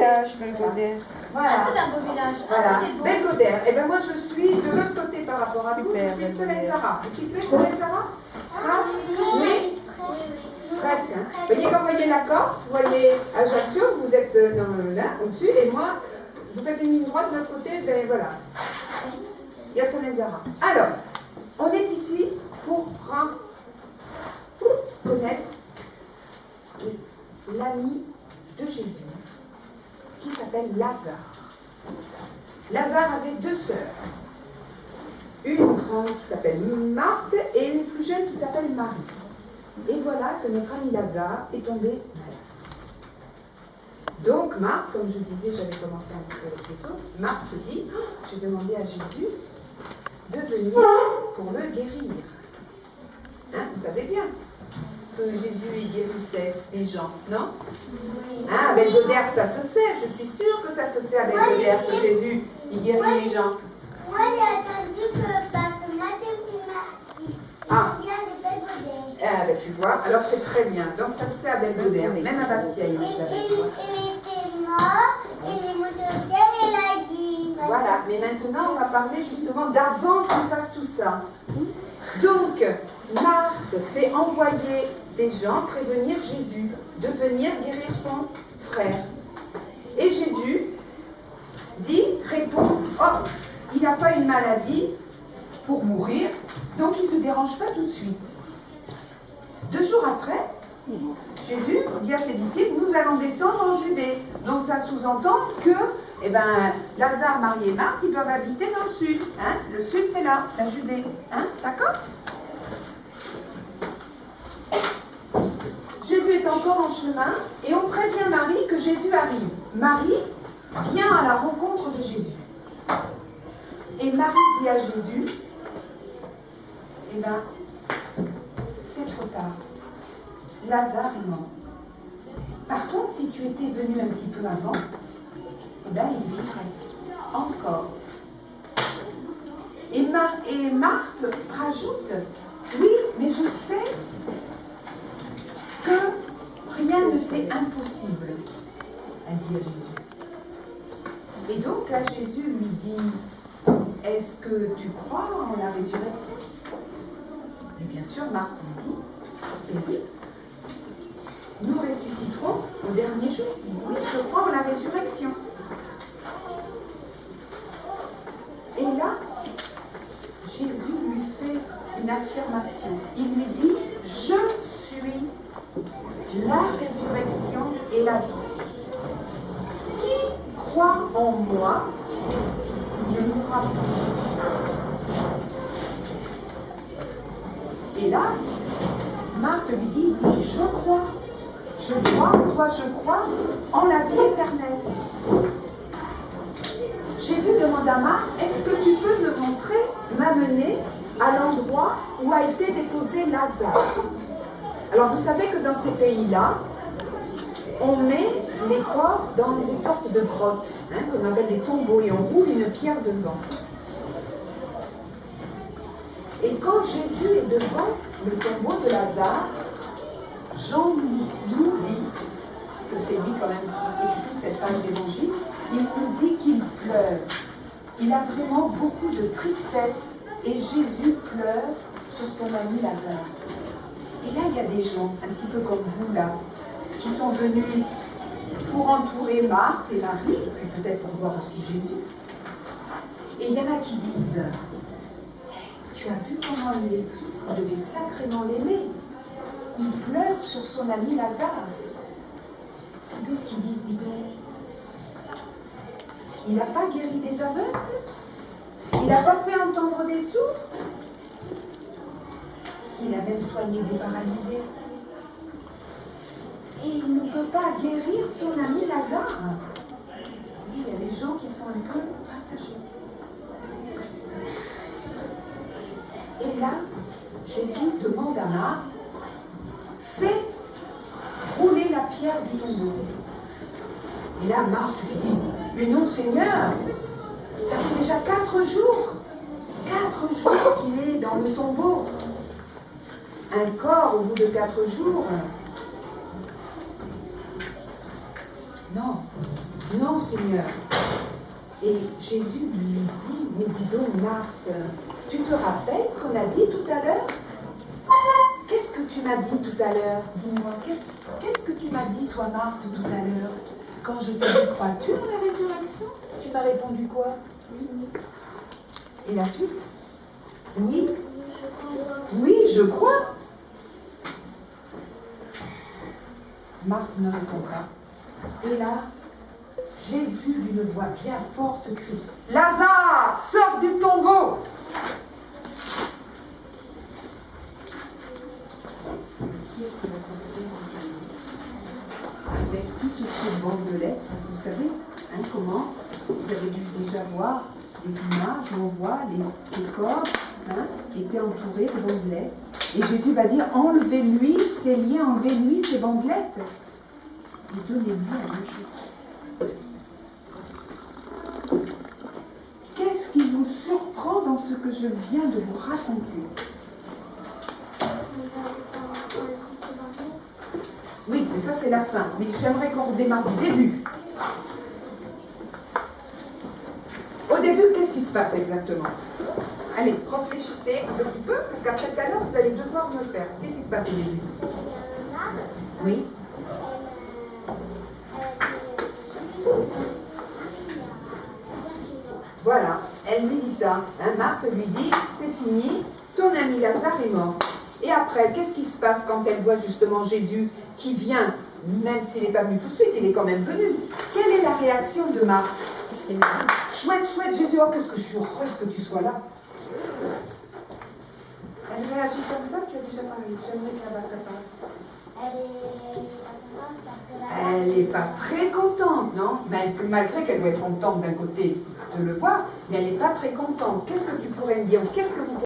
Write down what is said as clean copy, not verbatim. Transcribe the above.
village, Belgodère. Voilà. Ah, c'est un beau village. Voilà, Ah, beau. Belgodère. Et bien moi je suis de l'autre côté par rapport à vous, je suis de Solenzara. Vous situez Solenzara? Ah, oui. Presque. Hein. Vous voyez quand vous voyez la Corse, vous voyez Ajaccio, vous êtes là, au-dessus, et moi, vous faites une ligne droite de l'autre côté, ben voilà. Il y a Solenzara. Alors, on est ici pour connaître l'ami de Jésus, qui s'appelle Lazare. Lazare avait deux sœurs. Une grande qui s'appelle Marthe et une plus jeune qui s'appelle Marie. Et voilà que notre ami Lazare est tombé malade. Donc Marthe, comme je disais, j'avais commencé un petit peu avec les autres, Marthe se dit, oh, j'ai demandé à Jésus de venir pour me guérir. Hein, vous savez bien que Jésus il guérissait les gens, non? Hein, à Belgodère, ça se sait, je suis sûre que ça se sait à Belgodère que Jésus il guérit les gens. Moi, j'ai entendu que Papa Mathieu m'a dit. Ah. Il vient de Belgodère. Ah, ben tu vois, alors c'est très bien. Donc ça se sait à Belgodère, même à Bastia, il le savait. Il était mort, il est monté au ciel et il a dit. Voilà, mais maintenant on va parler justement d'avant qu'il fasse tout ça. Donc, Marthe fait envoyer des gens prévenir Jésus de venir guérir son frère. Et Jésus répond, oh, il n'a pas une maladie pour mourir, donc il ne se dérange pas tout de suite. 2 jours après, Jésus dit à ses disciples, nous allons descendre en Judée. Donc ça sous-entend que Lazare, Marie et Marthe, ils doivent habiter dans le sud. Hein? Le sud, c'est là, la Judée. Hein? D'accord? Jésus est encore en chemin et on prévient Marie que Jésus arrive. Marie vient à la rencontre de Jésus. Et Marie dit à Jésus, c'est trop tard. Lazare est mort. Par contre, si tu étais venu un petit peu avant, il vivrait encore. Et Marthe rajoute, oui, mais je sais que rien ne t'est impossible, elle dit à Jésus. Et donc là, Jésus lui dit, est-ce que tu crois en la résurrection? Et bien sûr, Marthe lui dit, eh oui, nous ressusciterons au dernier jour. Oui, je crois en la résurrection. Et là, Jésus lui fait une affirmation. Il lui dit, je suis la résurrection et la vie. Qui croit en moi ne mourra pas. Et là, Marthe lui dit, oui, je crois. Je crois, toi je crois en la vie éternelle. Jésus demande à Marthe, est-ce que tu peux me montrer, m'amener à l'endroit où a été déposé Lazare? Alors vous savez que dans ces pays-là, on met les corps dans des sortes de grottes, qu'on appelle des tombeaux, et on roule une pierre devant. Et quand Jésus est devant le tombeau de Lazare, Jean nous dit, puisque c'est lui quand même qui écrit cette page d'évangile, il nous dit qu'il pleure. Il a vraiment beaucoup de tristesse et Jésus pleure sur son ami Lazare. Et là, il y a des gens, un petit peu comme vous là, qui sont venus pour entourer Marthe et Marie, et peut-être pour voir aussi Jésus. Et il y en a qui disent, tu as vu comment il est triste, il devait sacrément l'aimer. Il pleure sur son ami Lazare. Et d'autres qui disent, dis donc, il n'a pas guéri des aveugles? Il n'a pas fait entendre des sourds? Il a même soigné des paralysés. Et il ne peut pas guérir son ami Lazare. Oui, il y a des gens qui sont un peu partagés. Et là, Jésus demande à Marthe, fais rouler la pierre du tombeau. Et là, Marthe lui dit, mais non Seigneur, ça fait déjà 4 jours. 4 jours qu'il est dans le tombeau. Un corps au bout de 4 jours. Non. Non, Seigneur. Et Jésus lui dit, mais dis donc, Marthe, tu te rappelles ce qu'on a dit tout à l'heure? Qu'est-ce que tu m'as dit tout à l'heure? Dis-moi, qu'est-ce que tu m'as dit, toi, Marthe, tout à l'heure? Quand je t'ai dit, crois-tu en la résurrection? Tu m'as répondu quoi? Oui. Et la suite? Oui. Oui, je crois. Marthe ne répond pas. Et là, Jésus, d'une voix bien forte, crie, Lazare, sors du tombeau! Qui est-ce qui va sortir avec toutes ces bandelettes? Parce que vous savez, comment vous avez dû déjà voir les images où on voit les corps étaient entourés de bandelettes. Et Jésus va dire, enlevez-lui ces liens, enlevez-lui ces bandelettes. Et donnez-lui à manger. Qu'est-ce qui vous surprend dans ce que je viens de vous raconter? Oui, mais ça c'est la fin. Mais j'aimerais qu'on redémarre du début. Au début, qu'est-ce qui se passe exactement? Allez, réfléchissez un petit peu, parce qu'après tout à l'heure, vous allez devoir me le faire. Qu'est-ce qui se passe au début? Oui. Voilà, elle lui dit ça. Marthe lui dit, c'est fini, ton ami Lazare est mort. Et après, qu'est-ce qui se passe quand elle voit justement Jésus qui vient, même s'il n'est pas venu tout de suite, il est quand même venu? Quelle est la réaction de Marthe? Chouette, chouette, Jésus, oh, qu'est-ce que je suis heureuse que tu sois là. Elle réagit comme ça, tu as déjà parlé. J'aimerais que là-bas ça parle. Elle n'est pas très contente, non? Malgré qu'elle doit être contente d'un côté de le voir, mais elle n'est pas très contente. Qu'est-ce que tu pourrais me dire? Qu'est-ce que vous